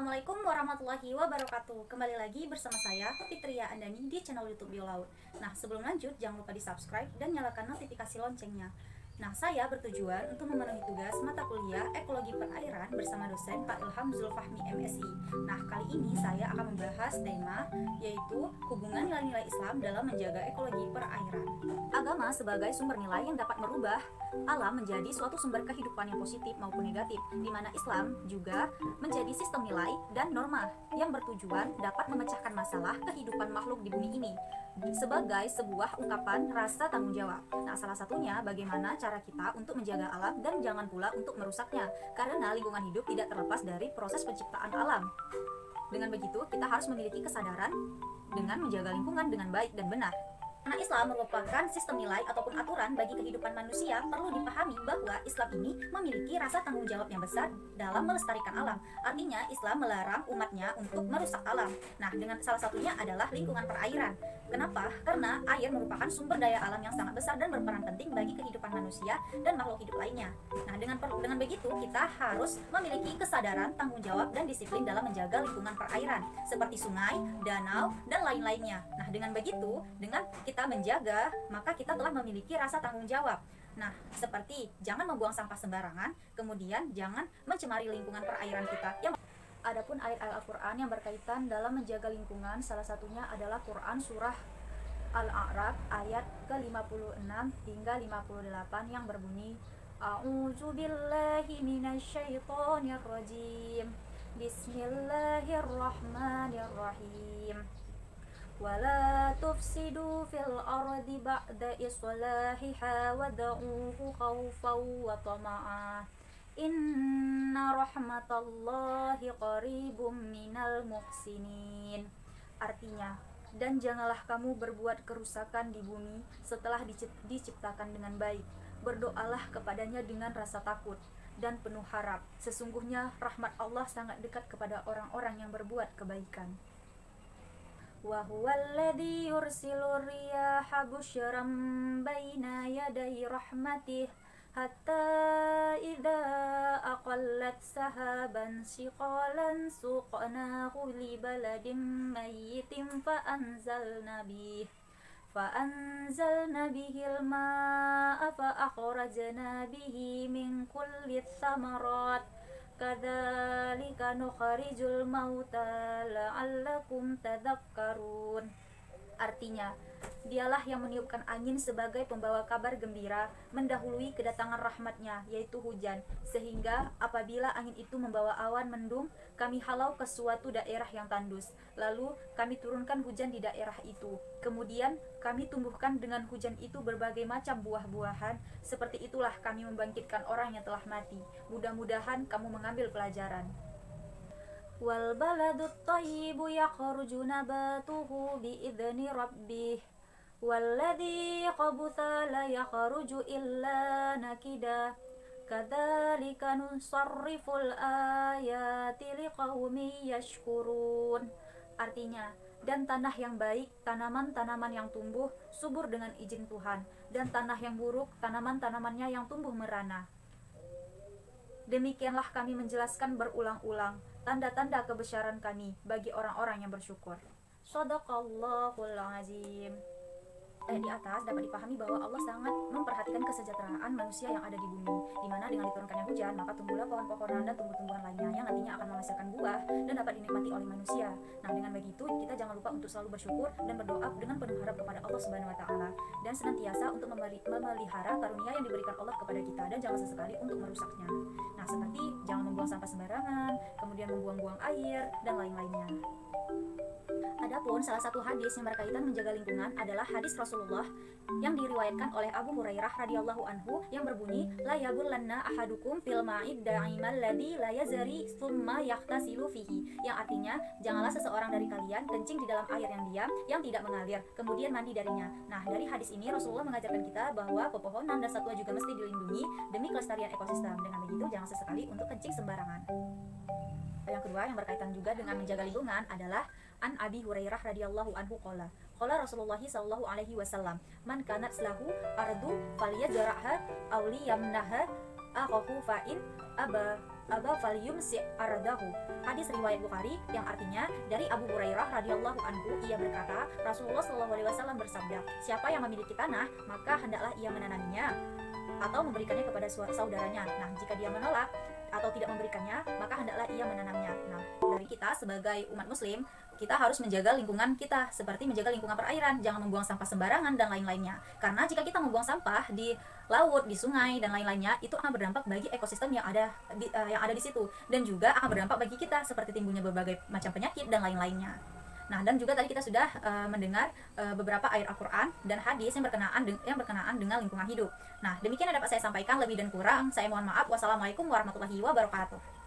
Assalamualaikum warahmatullahi wabarakatuh. Kembali lagi bersama saya Fitria Andani di channel YouTube Biolaut. Nah, sebelum lanjut jangan lupa di-subscribe dan nyalakan notifikasi loncengnya. Nah, saya bertujuan untuk memenuhi tugas mata kuliah Ekologi Perairan bersama dosen Pak Ilham Zulfahmi MSI. Nah, kali ini saya akan membahas tema yaitu hubungan nilai-nilai Islam dalam menjaga ekologi perairan. Agama sebagai sumber nilai yang dapat merubah alam menjadi suatu sumber kehidupan yang positif maupun negatif, di mana Islam juga menjadi sistem nilai dan norma yang bertujuan dapat memecahkan masalah kehidupan makhluk di bumi ini sebagai sebuah ungkapan rasa tanggung jawab. Nah, salah satunya bagaimana cara kita untuk menjaga alam dan jangan pula untuk merusaknya, karena lingkungan hidup tidak terlepas dari proses penciptaan alam. Dengan begitu, kita harus memiliki kesadaran dengan menjaga lingkungan dengan baik dan benar. Karena Islam merupakan sistem nilai ataupun aturan bagi kehidupan manusia, perlu dipahami bahwa Islam ini memiliki rasa tanggung jawab yang besar dalam melestarikan alam. Artinya, Islam melarang umatnya untuk merusak alam. Nah, dengan salah satunya adalah lingkungan perairan. Kenapa? Karena air merupakan sumber daya alam yang sangat besar dan berperan penting bagi kehidupan manusia dan makhluk hidup lainnya. Nah, dengan begitu kita harus memiliki kesadaran, tanggung jawab, dan disiplin dalam menjaga lingkungan perairan seperti sungai, danau, dan lain-lainnya. Nah, dengan begitu, dengan kita menjaga, maka kita telah memiliki rasa tanggung jawab. Nah, seperti jangan membuang sampah sembarangan, kemudian jangan mencemari lingkungan perairan kita. Adapun ayat Al-Quran yang berkaitan dalam menjaga lingkungan, salah satunya adalah Quran Surah Al-A'raf ayat ke-56 hingga 58 yang berbunyi, A'udzu billahi minasyaitonir rajim. Bismillahirrahmanirrahim. Wala tufsidu fil ardi ba'da islahiha wad'uhu khawfan wa tama'an. Inna rahmatallahi qaribum minal muhsinin. Artinya, dan janganlah kamu berbuat kerusakan di bumi setelah diciptakan dengan baik. Berdoalah kepadanya dengan rasa takut dan penuh harap. Sesungguhnya rahmat Allah sangat dekat kepada orang-orang yang berbuat kebaikan. Wa huwallazi yursilu riyaha busyran baina yaday rahmatih hatta idza aqallat sahaban siqalan suqnahu li baladin mayyitin fa'anzalna bihil ma'a fa'akhrajna bihi min kulli thamarat kadzalika nukhrijul mauta la'allakum tadhakkarun. Artinya, dialah yang meniupkan angin sebagai pembawa kabar gembira mendahului kedatangan rahmatnya, yaitu hujan, sehingga apabila angin itu membawa awan mendung, kami halau ke suatu daerah yang tandus, lalu kami turunkan hujan di daerah itu. Kemudian kami tumbuhkan dengan hujan itu berbagai macam buah-buahan. Seperti itulah kami membangkitkan orang yang telah mati. Mudah-mudahan kamu mengambil pelajaran. Wal baladut thayyibu yakhruju nabatuhu biidzni rabbih walladzi khabutha la yakhruju illa nakida kadzalika nusarriful ayati liqaumin yashkurun. Artinya, dan tanah yang baik, tanaman-tanaman yang tumbuh subur dengan izin Tuhan, dan tanah yang buruk, tanaman-tanamannya yang tumbuh merana. Demikianlah kami menjelaskan berulang-ulang tanda-tanda kebesaran kami bagi orang-orang yang bersyukur. Shadaqallahul azim. Di atas dapat dipahami bahwa Allah sangat memperhatikan kesejahteraan manusia yang ada di bumi, di mana dengan diturunkannya hujan maka tumbuhlah pohon-pohonan dan tumbuh-tumbuhan lainnya yang nantinya akan menghasilkan buah dan dapat dinikmati oleh manusia. Nah, dengan begitu kita jangan lupa untuk selalu bersyukur dan berdoa dengan penuh harap kepada Allah Subhanahu wa taala, dan senantiasa untuk memelihara karunia yang diberikan Allah kepada kita, dan jangan sesekali untuk merusaknya. Nah, seperti jangan membuang sampah sembarangan, kemudian membuang-buang air dan lain-lainnya. Adapun salah satu hadis yang berkaitan menjaga lingkungan adalah hadis Rasulullah yang diriwayatkan oleh Abu Hurairah radhiyallahu anhu yang berbunyi, la yabullanna ahadukum fil ma'id da'imal ladzi la yazri tsumma yahtasilu fihi, yang artinya janganlah seseorang dari kalian kencing di dalam air yang diam yang tidak mengalir kemudian mandi darinya. Nah, dari hadis ini Rasulullah mengajarkan kita bahwa pepohonan dan satwa juga mesti dilindungi demi kelestarian ekosistem. Dengan begitu jangan sesekali untuk kencing sembarangan. Yang kedua yang berkaitan juga dengan menjaga lingkungan adalah An Abi Hurairah radhiyallahu anhu qala Rasulullah sallallahu alaihi wasallam, man kanat lahu ardu falyazra'ha aw liyamnaha akhahu fa in aba aba falyumsi aradahu. Hadis riwayat Bukhari yang artinya dari Abu Hurairah radhiyallahu anhu, ia berkata, Rasulullah shallallahu alaihi wasallam bersabda, siapa yang memiliki tanah maka hendaklah ia menanaminya atau memberikannya kepada saudaranya. Nah, jika dia menolak atau tidak memberikannya, maka hendaklah ia menanamnya. Nah, dari kita sebagai umat muslim, kita harus menjaga lingkungan kita, seperti menjaga lingkungan perairan, jangan membuang sampah sembarangan dan lain-lainnya. Karena jika kita membuang sampah di laut, di sungai dan lain-lainnya, itu akan berdampak bagi ekosistem yang ada di situ, dan juga akan berdampak bagi kita seperti timbulnya berbagai macam penyakit dan lain-lainnya. Nah, dan juga tadi kita sudah mendengar beberapa ayat Al-Qur'an dan hadis yang berkenaan dengan lingkungan hidup. Nah, demikian yang dapat saya sampaikan, lebih dan kurang saya mohon maaf. Wassalamualaikum warahmatullahi wabarakatuh.